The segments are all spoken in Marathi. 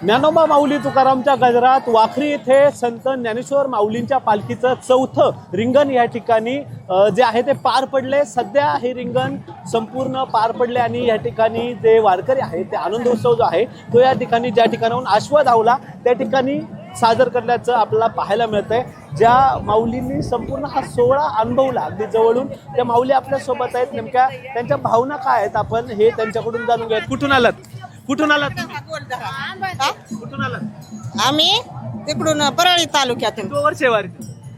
ज्ञानोबा माऊली तुकारामच्या गजरात वाखरी येथे संत ज्ञानेश्वर माऊलींच्या पालखीचं चौथं रिंगण या ठिकाणी जे आहे ते पार पडले। सध्या हे रिंगण संपूर्ण पार पडले आणि या ठिकाणी जे वारकरी आहेत ते आनंदोत्सव जो आहे तो या ठिकाणी ज्या ठिकाणाहून आश्व धावला त्या ठिकाणी सादर करण्याचं आपल्याला पाहायला मिळतंय। ज्या माऊलींनी संपूर्ण हा सोहळा अनुभवला अगदी जवळून, त्या माऊली आपल्या सोबत आहेत। नेमक्या त्यांच्या भावना काय आहेत आपण हे त्यांच्याकडून जाणून घेऊयात। कुठून आलात? कुठून आलात? कुठून आलात? आम्ही तिकडून परळी तालुक्यातून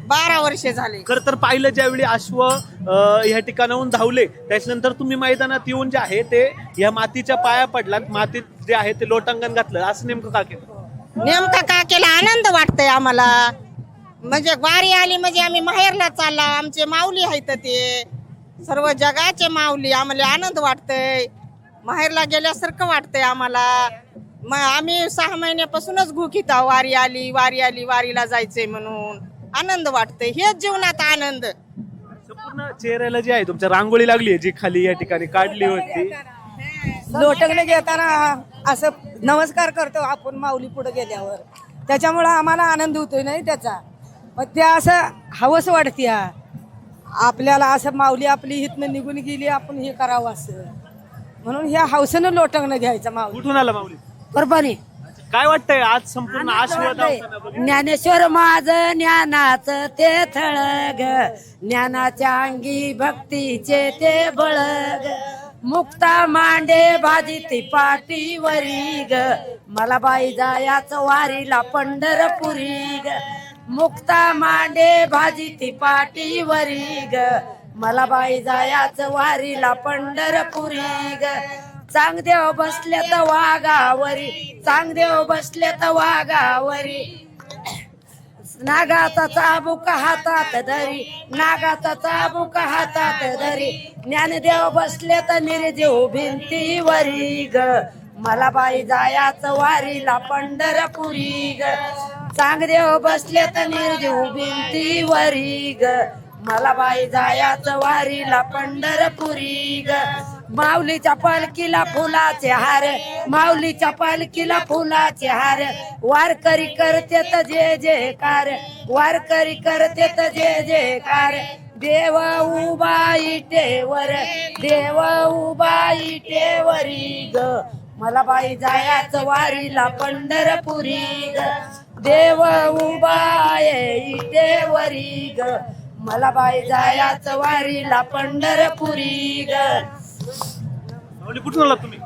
12 वर्षे झाले। खरं तर पाहिलं ज्यावेळी अश्व या ठिकाणाहून धावले त्याच्यानंतर तुम्ही मैदानात येऊन जे आहे ते या मातीच्या पाया पडलात, मातीत जे आहे ते लोटांगण घातलं, असं नेमकं का केलं? नेमकं का केला? आनंद वाटतंय आम्हाला। म्हणजे वारी आली म्हणजे आम्ही माहेरला चालला, आमचे माऊली आहेत ते सर्व जगाचे माऊली, आम्हाला आनंद वाटतंय, माहेरला गेल्यासारखं वाटतंय आम्हाला। मग आम्ही 6 महिन्यापासूनच घुकीत आहो, वारी आली वारी आली, वारीला जायचंय म्हणून आनंद वाटतंय। हेच जीवनात आनंद। संपूर्ण चेहऱ्याला जी आहे तुमच्या रांगोळी लागली जी खाली या ठिकाणी काढली होती, लोटंगणे घेताना असं नमस्कार करतो आपण माऊली पुढे गेल्यावर, त्याच्यामुळं आम्हाला आनंद होतोय नाही त्याचा। मग त्या असं हवस वाटते आपल्याला, असं माऊली आपली हितनं निघून गेली आपण हे करावं असं, म्हणून ह्या हौसेनं लोटंगणं घ्यायचं माऊली। कुठून आला माऊली? परभणी। काय वाटतंय आज संपूर्ण आशीर्वाद? ज्ञानेश्वर माझं ज्ञानाचं ते थळग, ज्ञानाच्या अंगी भक्तीचे ते बळग, मुक्ता मांडे भाजी ती पाठीवरी ग, मला बाई जायाचं वारीला पंढरपुरी ग, मुक्ता मांडे भाजी ती पाठीवरी ग, मला बाई जायाचं वारीला पंढरपुरी ग, चांगदेव बसल्यात वाघावरी, चांगदेव बसल्यात वाघावरी, नागाचा चाबूक हातात धरी, नागाचा चाबूक हातात धरी, ज्ञानदेव बसल्यात निर्जीव भिंतीवरी ग, मला बाई जायाचं वारीला पंढरपुरी ग, चांगदेव बसल्यात निर्जीव भिंतीवरी ग, मला बाई जायाचं वारीला पंढरपुरी ग, माऊलीच्या पालखीला फुलाचे हार, माऊलीच्या पालखीला फुलाचे हार, वारकरी करतेत जे जयकार, वारकरी करतेत जे जयकार, देव उभा इटेवर, देव उभा इटेवरी ग, मला बाई जायाचं वारीला पंढरपुरी ग, देव उभा इटेवरी ग, मला बाई जायाचं वारीला पंढरपुरी ग। कुठून आलात तुम्ही?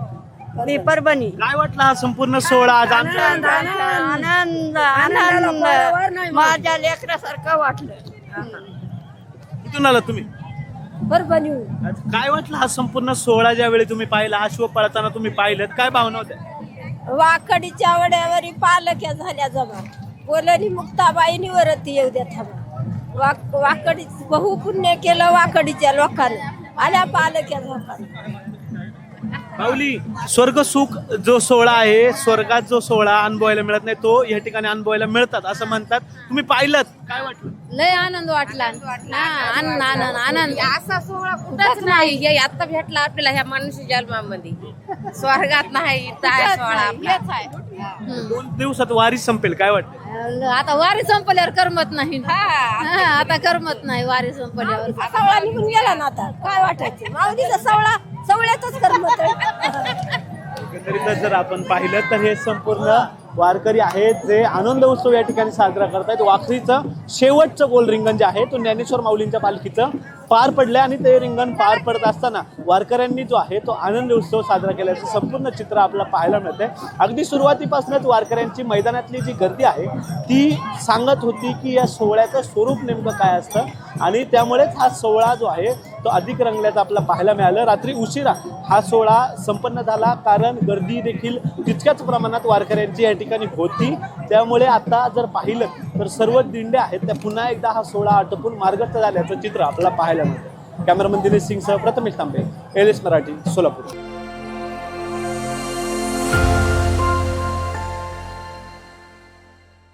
मी परभणी। काय वाटलं हा संपूर्ण सोहळा आज आमच्या? आनंद आनंद माझ्या लेकरासारखं वाटलं। कुठून आलात तुम्ही? परभणी। काय वाटलं हा संपूर्ण सोहळा ज्यावेळी तुम्ही पाहिला, अश्व पळताना तुम्ही पाहिलं, काय भावना होत्या? वाकडीच्या वड्यावरी पालख्या झाल्या जमा, बोलणी मुक्ताबाईनी वरती येऊ द्या थांबा, वाकडी बहु पुण्य केलं वाकडीच्या लोकांना, आल्या पालख्या झोपाला। माऊली, स्वर्ग सुख जो सोहळा आहे, स्वर्गात जो सोहळा अनुभवायला मिळत नाही तो या ठिकाणी अनुभवायला मिळतात असं म्हणतात, तुम्ही पाहिलं, काय वाटलं? लय आनंद वाटला। आनंद आनंद आनंद असा सोहळा कुठंच नाही, हे आता भेटला आपल्याला ह्या मनुष्य जन्मामध्ये, स्वर्गात नाही सोहळा 2 दिवसात वारी संपेल, काय वाटतं? आता वारी संपल्यावर करमत नाही, आता करमत नाही वारी संपल्यावर। सवळा निघून गेला ना, आता काय वाटायचं? माऊलीचा सवळा सवळ्यातच करमत। एकंदरीतच जर आपण पाहिलं तर हे संपूर्ण वारकरी आहेत जे आनंद उत्सव या ठिकाणी साजरा करतायत। वाखरीचं शेवटचं गोल रिंगण जे आहे तो ज्ञानेश्वर माऊलींच्या पालखीचं पार पडलंय आणि ते रिंगण पार पडत असताना वारकऱ्यांनी जो आहे तो आनंद उत्सव साजरा केल्याचं संपूर्ण चित्र आपल्याला पाहायला मिळतंय। अगदी सुरुवातीपासूनच वारकऱ्यांची मैदानातली जी गर्दी आहे ती सांगत होती की या सोहळ्याचं स्वरूप नेमकं काय असतं आणि त्यामुळेच हा सोहळा जो आहे तो अधिक रंगल्याचं आपल्याला पाहायला मिळालं। रात्री उशिरा हा सोहळा संपन्न झाला कारण गर्दी देखील तितक्याच प्रमाणात वारकऱ्यांची या ठिकाणी होती, त्यामुळे आता जर पाहिलं तर सर्व दिंड्या आहेत त्या पुन्हा एकदा हा सोहळा आटोपून मार्गस्थ झाल्याचं चित्र आपल्याला पाहायला मिळतं। कॅमेरामन दिनेश सिंगसह प्रथमेश तांबे, एल एस मराठी, सोलापूर।